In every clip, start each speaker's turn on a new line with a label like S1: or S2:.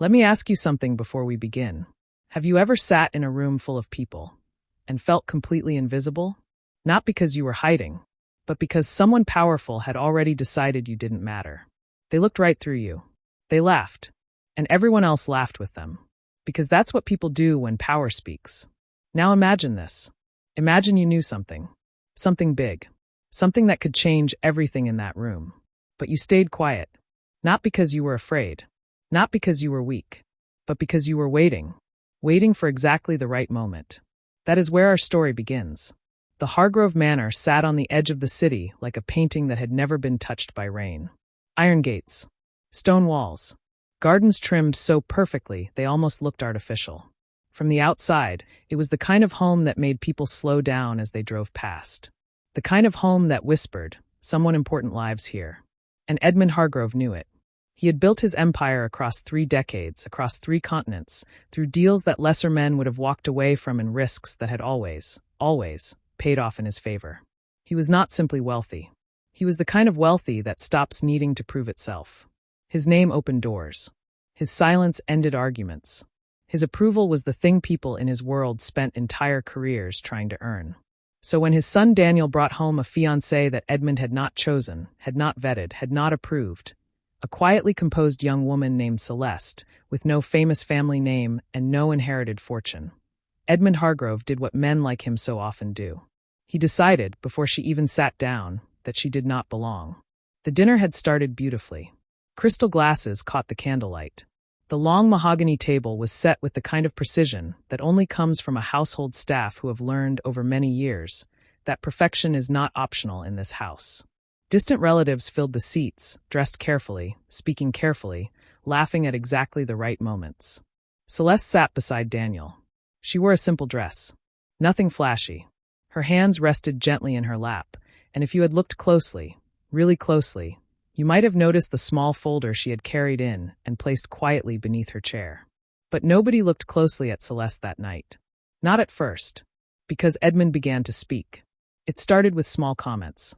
S1: Let me ask you something before we begin. Have you ever sat in a room full of people and felt completely invisible? Not because you were hiding, but because someone powerful had already decided you didn't matter. They looked right through you. They laughed, and everyone else laughed with them. Because that's what people do when power speaks. Now imagine this. Imagine you knew something. Something big. Something that could change everything in that room. But you stayed quiet. Not because you were afraid. Not because you were weak. But because you were waiting. Waiting for exactly the right moment. That is where our story begins. The Hargrove Manor sat on the edge of the city like a painting that had never been touched by rain. Iron gates. Stone walls. Gardens trimmed so perfectly they almost looked artificial. From the outside, it was the kind of home that made people slow down as they drove past. The kind of home that whispered, "Someone important lives here." And Edmund Hargrove knew it. He had built his empire across 3 decades, across 3 continents, through deals that lesser men would have walked away from and risks that had always paid off in his favor. He was not simply wealthy. He was the kind of wealthy that stops needing to prove itself. His name opened doors. His silence ended arguments. His approval was the thing people in his world spent entire careers trying to earn. So when his son Daniel brought home a fiancée that Edmund had not chosen, had not vetted, had not approved, a quietly composed young woman named Celeste, with no famous family name and no inherited fortune, Edmund Hargrove did what men like him so often do. He decided, before she even sat down, that she did not belong. The dinner had started beautifully. Crystal glasses caught the candlelight. The long mahogany table was set with the kind of precision that only comes from a household staff who have learned over many years that perfection is not optional in this house. Distant relatives filled the seats, dressed carefully, speaking carefully, laughing at exactly the right moments. Celeste sat beside Daniel. She wore a simple dress. Nothing flashy. Her hands rested gently in her lap, and if you had looked closely, really closely, you might have noticed the small folder she had carried in and placed quietly beneath her chair. But nobody looked closely at Celeste that night. Not at first, because Edmund began to speak. It started with small comments.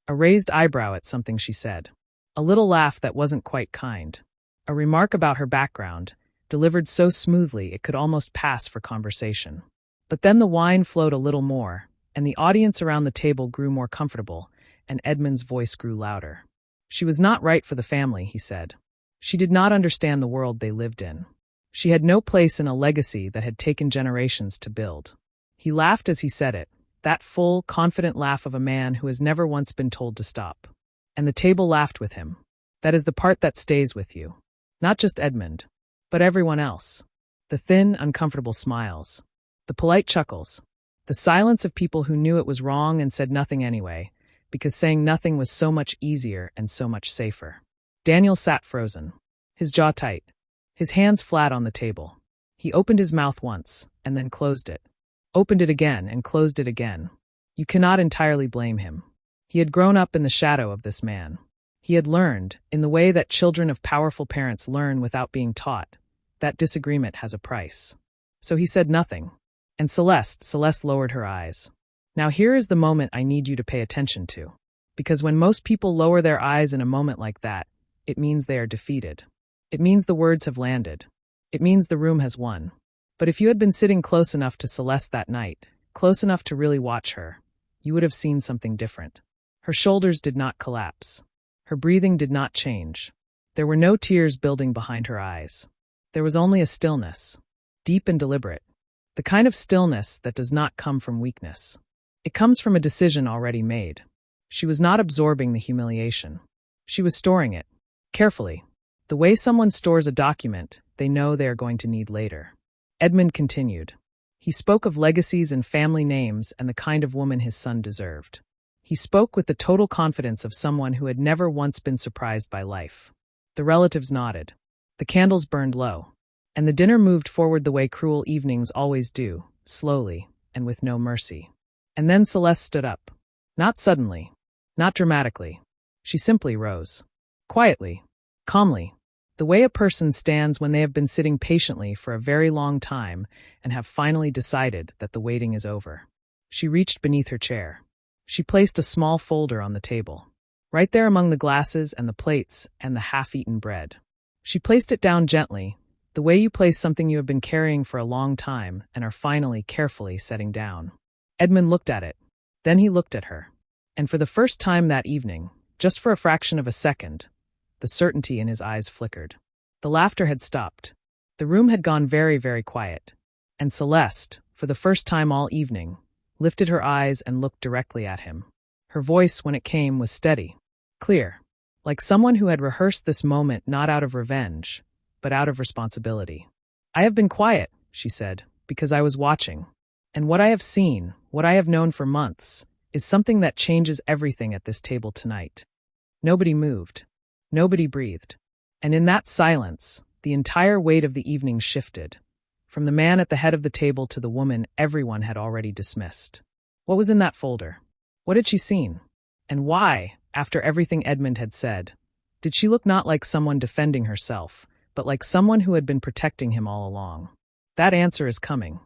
S1: A raised eyebrow at something she said. A little laugh that wasn't quite kind. A remark about her background, delivered so smoothly it could almost pass for conversation. But then the wine flowed a little more, and the audience around the table grew more comfortable, and Edmund's voice grew louder. She was not right for the family, he said. She did not understand the world they lived in. She had no place in a legacy that had taken generations to build. He laughed as he said it, that full, confident laugh of a man who has never once been told to stop. And the table laughed with him. That is the part that stays with you. Not just Edmund, but everyone else. The thin, uncomfortable smiles. The polite chuckles. The silence of people who knew it was wrong and said nothing anyway, because saying nothing was so much easier and so much safer. Daniel sat frozen, his jaw tight, his hands flat on the table. He opened his mouth once, and then closed it. Opened it again and closed it again. You cannot entirely blame him. He had grown up in the shadow of this man. He had learned, in the way that children of powerful parents learn without being taught, that disagreement has a price. So he said nothing. And Celeste lowered her eyes. Now here is the moment I need you to pay attention to. Because when most people lower their eyes in a moment like that, it means they are defeated. It means the words have landed. It means the room has won. But if you had been sitting close enough to Celeste that night, close enough to really watch her, you would have seen something different. Her shoulders did not collapse. Her breathing did not change. There were no tears building behind her eyes. There was only a stillness, deep and deliberate. The kind of stillness that does not come from weakness. It comes from a decision already made. She was not absorbing the humiliation. She was storing it, carefully, the way someone stores a document they know they are going to need later. Edmund continued. He spoke of legacies and family names and the kind of woman his son deserved. He spoke with the total confidence of someone who had never once been surprised by life. The relatives nodded. The candles burned low. And the dinner moved forward the way cruel evenings always do, slowly and with no mercy. And then Celeste stood up. Not suddenly. Not dramatically. She simply rose. Quietly. Calmly. The way a person stands when they have been sitting patiently for a very long time and have finally decided that the waiting is over. She reached beneath her chair. She placed a small folder on the table. Right there among the glasses and the plates and the half-eaten bread. She placed it down gently, The way you place something you have been carrying for a long time and are finally carefully setting down. Edmund looked at it. Then he looked at her. And for the first time that evening, just for a fraction of a second, the certainty in his eyes flickered. The laughter had stopped. The room had gone very, very quiet. And Celeste, for the first time all evening, lifted her eyes and looked directly at him. Her voice, when it came, was steady, clear, like someone who had rehearsed this moment not out of revenge, but out of responsibility. "I have been quiet," she said, "because I was watching. And what I have seen, what I have known for months, is something that changes everything at this table tonight." Nobody moved. Nobody breathed. And in that silence, the entire weight of the evening shifted. From the man at the head of the table to the woman everyone had already dismissed. What was in that folder? What had she seen? And why, after everything Edmund had said, did she look not like someone defending herself, but like someone who had been protecting him all along? That answer is coming.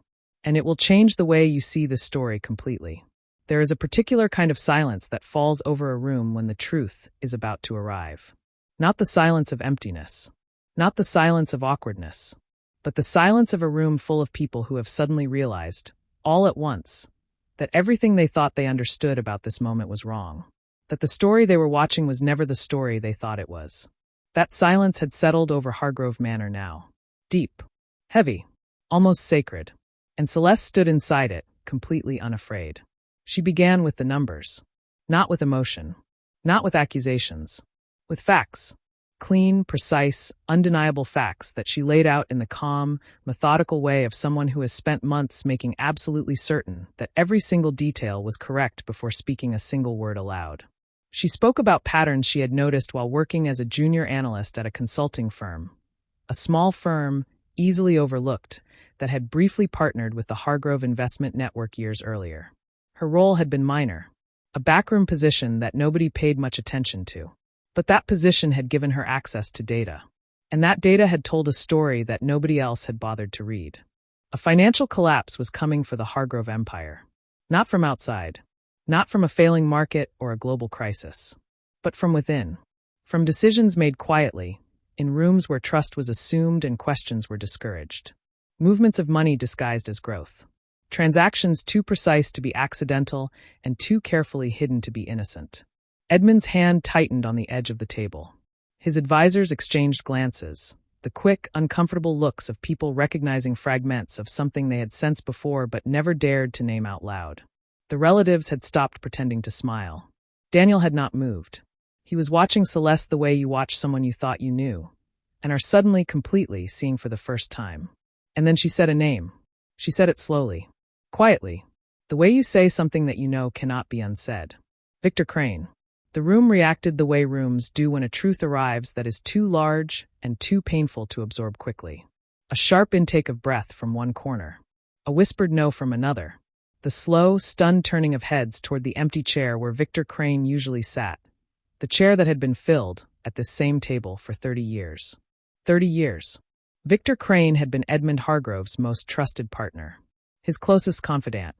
S1: And it will change the way you see this story completely. There is a particular kind of silence that falls over a room when the truth is about to arrive. Not the silence of emptiness. Not the silence of awkwardness. But the silence of a room full of people who have suddenly realized, all at once, that everything they thought they understood about this moment was wrong. That the story they were watching was never the story they thought it was. That silence had settled over Hargrove Manor now. Deep. Heavy. Almost sacred. And Celeste stood inside it, completely unafraid. She began with the numbers. Not with emotion. Not with accusations. With facts. Clean, precise, undeniable facts that she laid out in the calm, methodical way of someone who has spent months making absolutely certain that every single detail was correct before speaking a single word aloud. She spoke about patterns she had noticed while working as a junior analyst at a consulting firm. A small firm, easily overlooked, that had briefly partnered with the Hargrove Investment Network years earlier. Her role had been minor, a backroom position that nobody paid much attention to. But that position had given her access to data. And that data had told a story that nobody else had bothered to read. A financial collapse was coming for the Hargrove empire. Not from outside. Not from a failing market or a global crisis. But from within. From decisions made quietly, in rooms where trust was assumed and questions were discouraged. Movements of money disguised as growth. Transactions too precise to be accidental and too carefully hidden to be innocent. Edmund's hand tightened on the edge of the table. His advisors exchanged glances, the quick, uncomfortable looks of people recognizing fragments of something they had sensed before but never dared to name out loud. The relatives had stopped pretending to smile. Daniel had not moved. He was watching Celeste the way you watch someone you thought you knew, and are suddenly completely seeing for the first time. And then she said a name. She said it slowly, quietly, the way you say something that you know cannot be unsaid. Victor Crane. The room reacted the way rooms do when a truth arrives that is too large and too painful to absorb quickly. A sharp intake of breath from one corner. A whispered no from another. The slow, stunned turning of heads toward the empty chair where Victor Crane usually sat. The chair that had been filled, at this same table, for 30 years. 30 years. Victor Crane had been Edmund Hargrove's most trusted partner. His closest confidant.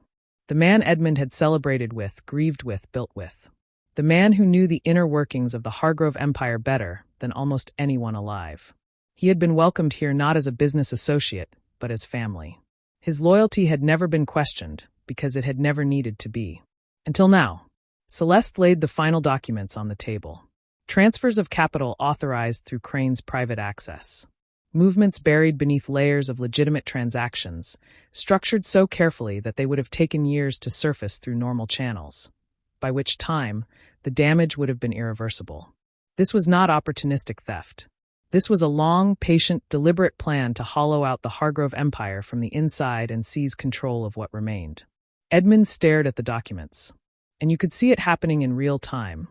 S1: The man Edmund had celebrated with, grieved with, built with. The man who knew the inner workings of the Hargrove empire better than almost anyone alive. He had been welcomed here not as a business associate, but as family. His loyalty had never been questioned, because it had never needed to be. Until now. Celeste laid the final documents on the table. Transfers of capital authorized through Crane's private access. Movements buried beneath layers of legitimate transactions, structured so carefully that they would have taken years to surface through normal channels. By which time, the damage would have been irreversible. This was not opportunistic theft. This was a long, patient, deliberate plan to hollow out the Hargrove empire from the inside and seize control of what remained. Edmund stared at the documents. And you could see it happening in real time.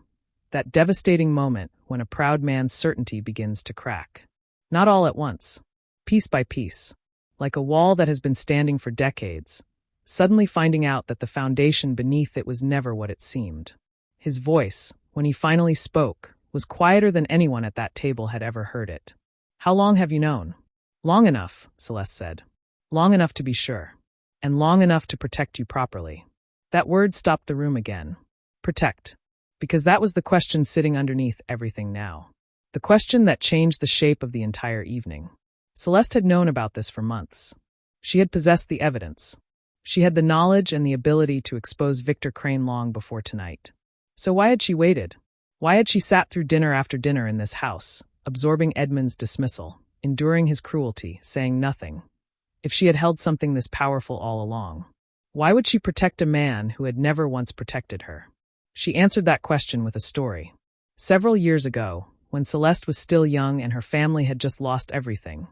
S1: That devastating moment when a proud man's certainty begins to crack. Not all at once. Piece by piece. Like a wall that has been standing for decades. Suddenly finding out that the foundation beneath it was never what it seemed. His voice, when he finally spoke, was quieter than anyone at that table had ever heard it. "How long have you known?" "Long enough," Celeste said. "Long enough to be sure. And long enough to protect you properly." That word stopped the room again. Protect. Because that was the question sitting underneath everything now. The question that changed the shape of the entire evening. Celeste had known about this for months. She had possessed the evidence. She had the knowledge and the ability to expose Victor Crane long before tonight. So why had she waited? Why had she sat through dinner after dinner in this house, absorbing Edmund's dismissal, enduring his cruelty, saying nothing? If she had held something this powerful all along, why would she protect a man who had never once protected her? She answered that question with a story. Several years ago, when Celeste was still young and her family had just lost everything,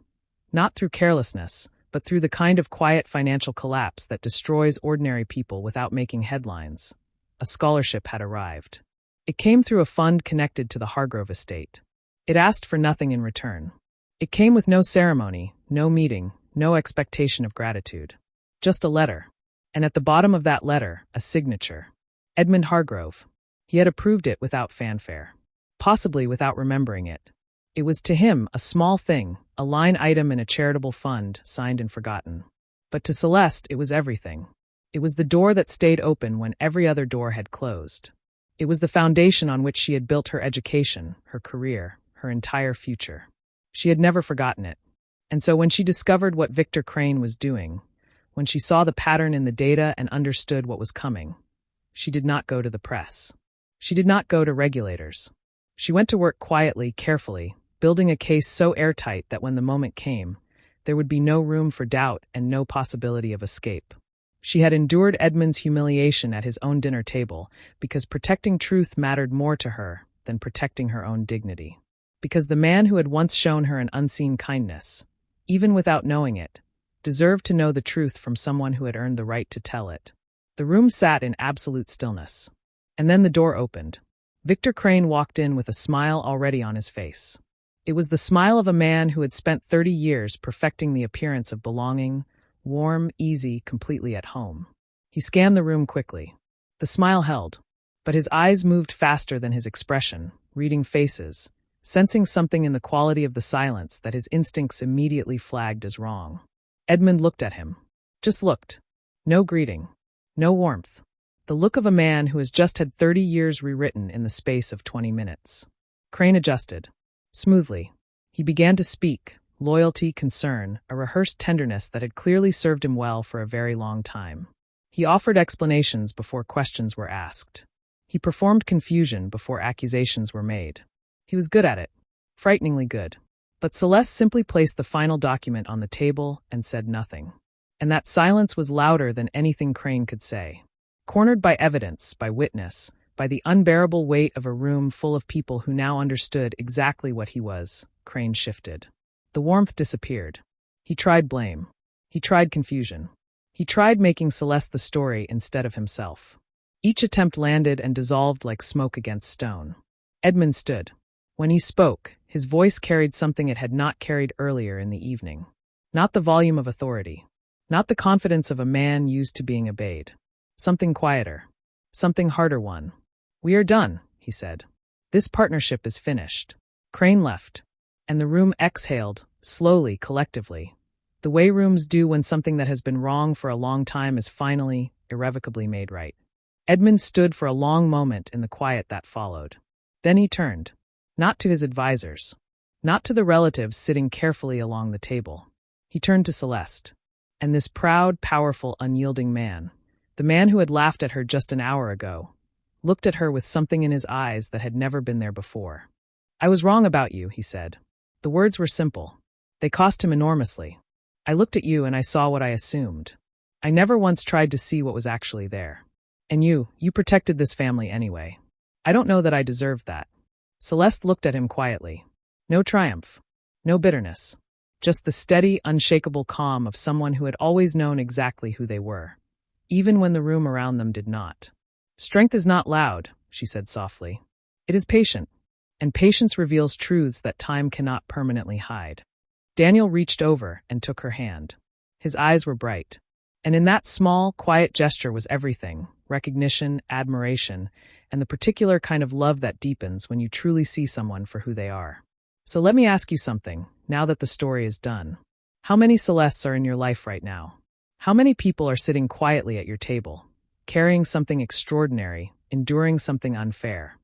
S1: not through carelessness, but through the kind of quiet financial collapse that destroys ordinary people without making headlines, a scholarship had arrived. It came through a fund connected to the Hargrove estate. It asked for nothing in return. It came with no ceremony, no meeting, no expectation of gratitude. Just a letter. And at the bottom of that letter, a signature. Edmund Hargrove. He had approved it without fanfare. Possibly without remembering it. It was to him a small thing, a line item in a charitable fund, signed and forgotten. But to Celeste, it was everything. It was the door that stayed open when every other door had closed. It was the foundation on which she had built her education, her career, her entire future. She had never forgotten it. And so when she discovered what Victor Crane was doing, when she saw the pattern in the data and understood what was coming, she did not go to the press. She did not go to regulators. She went to work quietly, carefully, building a case so airtight that when the moment came, there would be no room for doubt and no possibility of escape. She had endured Edmund's humiliation at his own dinner table because protecting truth mattered more to her than protecting her own dignity. Because the man who had once shown her an unseen kindness, even without knowing it, deserved to know the truth from someone who had earned the right to tell it. The room sat in absolute stillness. And then the door opened. Victor Crane walked in with a smile already on his face. It was the smile of a man who had spent 30 years perfecting the appearance of belonging, warm, easy, completely at home. He scanned the room quickly. The smile held, but his eyes moved faster than his expression, reading faces, sensing something in the quality of the silence that his instincts immediately flagged as wrong. Edmund looked at him. Just looked. No greeting. No warmth. The look of a man who has just had 30 years rewritten in the space of 20 minutes. Crane adjusted. Smoothly. He began to speak, loyalty, concern, a rehearsed tenderness that had clearly served him well for a very long time. He offered explanations before questions were asked. He performed confusion before accusations were made. He was good at it. Frighteningly good. But Celeste simply placed the final document on the table and said nothing. And that silence was louder than anything Crane could say. Cornered by evidence, by witness, by the unbearable weight of a room full of people who now understood exactly what he was, Crane shifted. The warmth disappeared. He tried blame. He tried confusion. He tried making Celeste the story instead of himself. Each attempt landed and dissolved like smoke against stone. Edmund stood. When he spoke, his voice carried something it had not carried earlier in the evening. Not the volume of authority. Not the confidence of a man used to being obeyed. Something quieter. Something harder won. "We are done," he said. "This partnership is finished." Crane left, and the room exhaled, slowly, collectively, the way rooms do when something that has been wrong for a long time is finally, irrevocably made right. Edmund stood for a long moment in the quiet that followed. Then he turned. Not to his advisors. Not to the relatives sitting carefully along the table. He turned to Celeste. And this proud, powerful, unyielding man, the man who had laughed at her just an hour ago, looked at her with something in his eyes that had never been there before. "I was wrong about you," he said. The words were simple. They cost him enormously. "I looked at you and I saw what I assumed. I never once tried to see what was actually there. And you protected this family anyway. I don't know that I deserved that." Celeste looked at him quietly. No triumph. No bitterness. Just the steady, unshakable calm of someone who had always known exactly who they were, even when the room around them did not. "Strength is not loud," she said softly. "It is patient, and patience reveals truths that time cannot permanently hide." Daniel reached over and took her hand. His eyes were bright. And in that small, quiet gesture was everything: recognition, admiration, and the particular kind of love that deepens when you truly see someone for who they are. "So let me ask you something, now that the story is done. How many Celestes are in your life right now? How many people are sitting quietly at your table, carrying something extraordinary, enduring something unfair,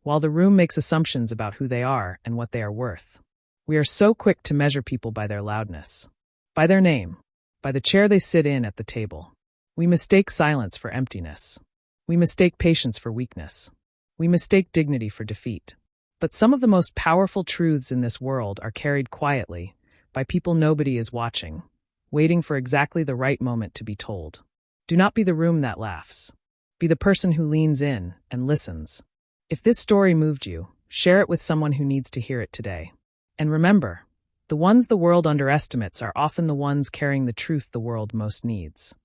S1: while the room makes assumptions about who they are and what they are worth?" We are so quick to measure people by their loudness, by their name, by the chair they sit in at the table. We mistake silence for emptiness. We mistake patience for weakness. We mistake dignity for defeat. But some of the most powerful truths in this world are carried quietly, by people nobody is watching, waiting for exactly the right moment to be told. Do not be the room that laughs. Be the person who leans in and listens. If this story moved you, share it with someone who needs to hear it today. And remember, the ones the world underestimates are often the ones carrying the truth the world most needs.